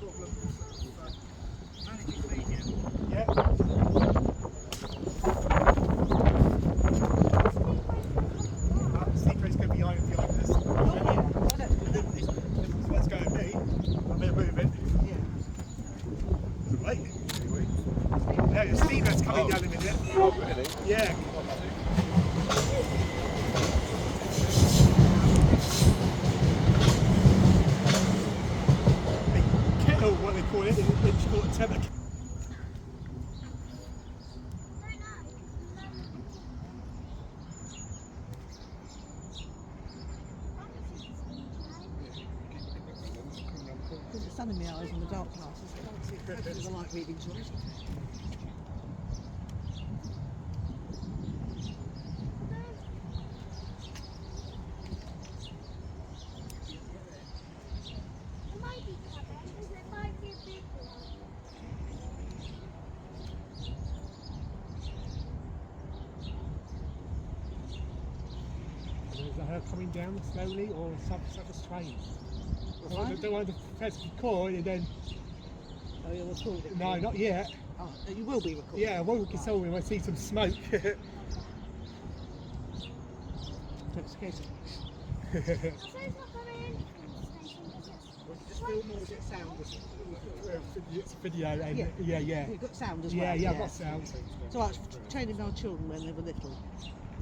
Yeah. Secret's going to be behind us. Let's go with me. I'm going to move it. Right. Yeah, Steven's coming down in a minute. Oh, really? Yeah. Kettle, what they call it, in Temec. There's sun in my eyes in the dark classes. I can't see the light reading choice. Is her coming down slowly or some train? Right. I don't want to press record and then. Oh, you're recording? No, not yet. Oh, you will be recording? Yeah, I won't console when I see some smoke. Intoxication. Just film or is it sound? It's video and Yeah. yeah. You've got sound as well? Yeah, I've got sound. So I was training our children when they were little.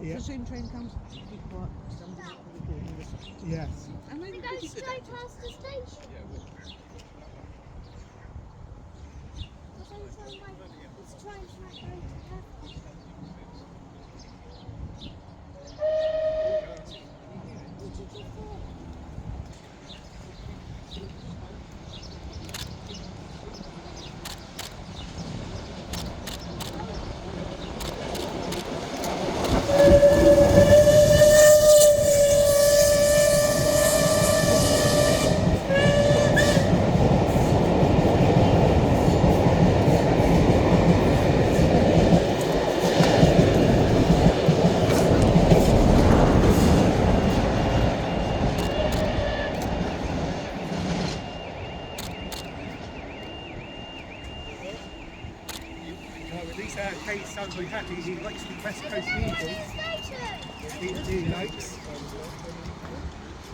Yeah. If the Zoom train comes, keep quiet, somebody's recording this. Yes. And they We were go pretty good straight at it. past the station. Because every time it's trying to not go to At least our case sounds very happy. He likes the West Coast music. station. He likes.